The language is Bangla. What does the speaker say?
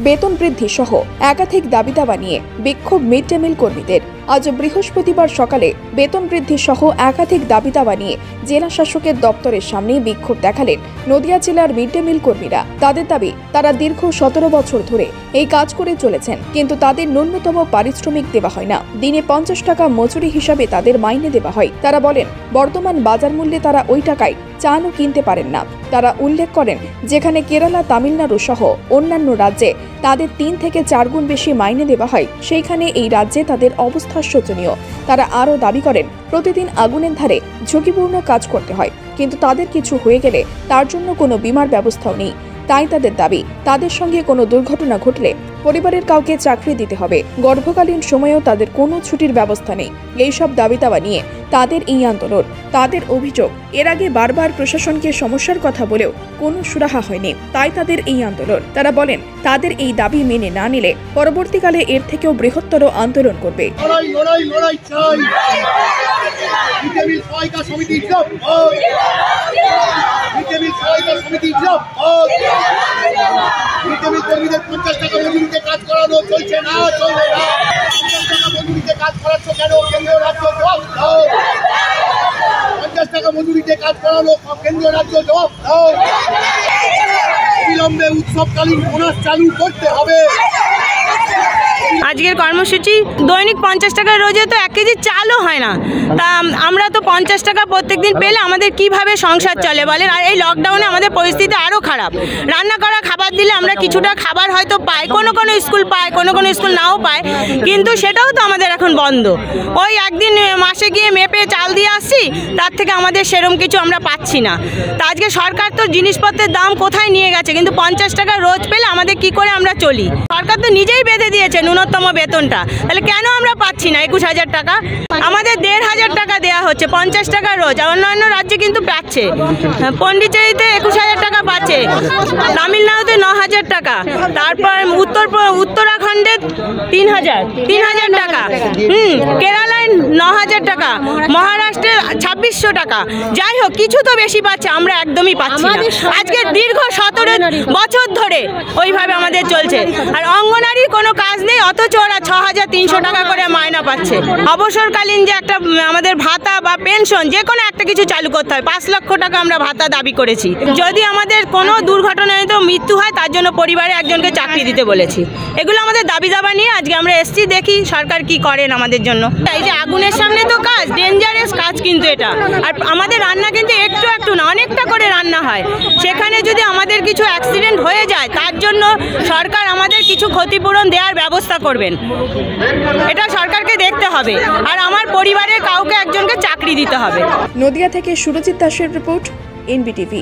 বেতন বৃদ্ধি সহ একাধিক দাবি দাবা নিয়ে বিক্ষোভ মিড ডে মিল কর্মীদের। আজ বৃহস্পতিবার সকালে বেতন বৃদ্ধি সহ একাধিক দাবি দাবা নিয়ে জেলা শাসকের দপ্তরের সামনে বিক্ষোভ দেখালেন নদিয়া জেলার মিড ডে মিল কর্মীরা। তাদের দাবি, তারা দীর্ঘ 17 বছর ধরে এই কাজ করে চলেছেন, কিন্তু তাদের ন্যূনতম পারিশ্রমিক দেওয়া হয় না। দিনে 50 টাকা মজুরি হিসাবে তাদের মাইনে দেওয়া হয়। তারা বলেন, বর্তমান বাজার মূল্যে তারা ওই টাকায় চালও কিনতে পারেন না। তারা উল্লেখ করেন, যেখানে কেরালা, তামিলনাড়ু সহ অন্যান্য রাজ্যে তাদের 3 থেকে 4 গুণ বেশি মাইনে দেওয়া হয়, সেইখানে এই রাজ্যে তাদের অবস্থা শোচনীয়। তারা আরও দাবি করেন, প্রতিদিন আগুনের ধারে ঝুঁকিপূর্ণ কাজ করতে হয়, কিন্তু তাদের কিছু হয়ে গেলে তার জন্য কোনো বীমার ব্যবস্থাও নেই। তাই তাদের দাবি, তাদের সঙ্গে কোনো দুর্ঘটনা ঘটলে পরিবারের কাউকে চাকরি দিতে হবে। গর্ভকালীন সময়েও তাদের কোনো ছুটির ব্যবস্থা নেই। এইসব দাবি দাবা নিয়ে তাদের এই আন্দোলন। তাদের অভিযোগ, এর আগে বারবার প্রশাসনকে সমস্যার কথা বলেও কোনো সুরাহা হয়নি। তাই তাদের এই আন্দোলন। তারা বলেন, তাদের এই দাবি মেনে না নিলে পরবর্তীকালে এর থেকেও বৃহত্তর আন্দোলন করবে। কর্মীদের 50 টাকা মজুরিতে কাজ করানো চলছে না, চলবে না। 50 টাকা মজুরিতে কাজ করাচ্ছ কেন? কেন্দ্রীয় রাজ্য জবাব দাও। 50 টাকা মজুরিতে কাজ করানো কেন্দ্রীয় রাজ্য জবাব দাও। অবিলম্বে উৎসবকালীন বোনাস চালু করতে হবে। আজকের কর্মসূচি দৈনিক 50 টাকা, রোজে তো 1 কেজি চালও হয় না। তা আমরা তো 50 টাকা প্রত্যেকদিন পেলে আমাদের কিভাবে সংসার চলে বলেন? আর এই লকডাউনে আমাদের পরিস্থিতি আরও খারাপ। রান্না করা খাবার দিলে আমরা কিছুটা খাবার হয়তো পাই, কোনো স্কুল পায়, কোনো স্কুল নাও পায়, কিন্তু সেটাও তো আমাদের এখন বন্ধ। ওই একদিন মাসে গিয়ে মেপে চাল দিয়ে আসছি, তার থেকে আমাদের সেরম কিছু আমরা পাচ্ছি না। তা আজকে সরকার তো জিনিসপত্রের দাম কোথায় নিয়ে গেছে, কিন্তু 50 টাকা রোজ পেলে আমাদের কি করে আমরা চলি? সরকার তো নিজেই বেঁধে দিয়েছে ন্যূনতম বেতনটা, তাহলে কেন আমরা পাচ্ছি না 21,000 টাকা? আমাদের 1,500 টাকা দেওয়া হচ্ছে, 50 টাকা রোজ। অন্যান্য রাজ্যে কিন্তু পাচ্ছে। পন্ডিচেরিতে 21,000 টাকা পাচ্ছে, তামিলনাড়ুতে 9,000 টাকা, তারপর উত্তরাখণ্ডে 3,000 টাকা, কেরালায় 9,000 টাকা, মহারাষ্ট্রে 2,600 টাকা। যাই হোক, কিছু তো বেশি পাচ্ছে, আমরা একদমই পাচ্ছি না। আজকে দীর্ঘ 17 বছর ধরে ওইভাবে আমাদের চলছে। আর অঙ্গনারীর কোনো কাজ নেই, অথচ ওরা 6,300 টাকা করে মায়না পাচ্ছে। অবসরকালীন যে একটা আমাদের ভাতা বা পেনশন, যে কোনো একটা কিছু চালু করতে হয়। 5 লক্ষ টাকা আমরা ভাতা দাবি করেছি। যদি আমাদের কোনো দুর্ঘটনায় তো মৃত্যু হয়, তার জন্য পরিবারে একজনকে চাকরি দিতে বলেছি। এগুলো আমাদের দাবি দাবা নিয়ে আজকে আমরা এসছি, দেখি সরকার কি করেন আমাদের জন্য। এই যে আগুনের সামনে তো কাজ, ডেঞ্জারাস কাজ কিন্তু এটা। আর আমাদের রান্না কিন্তু একটু না, অনেকটা করে রান্না হয়। সেখানে যদি আমাদের কিছু অ্যাক্সিডেন্ট হয়ে যায়, তার জন্য সরকার আমাদের কিছু ক্ষতিপূরণ দেওয়ার ব্যবস্থা করবেন। এটা সরকারকে দেখতে হবে, আর আমার পরিবারের কাউকে একজনকে চাকরি দিতে হবে। নদিয়া থেকে সুরজিৎ দাসের রিপোর্ট, NBTV।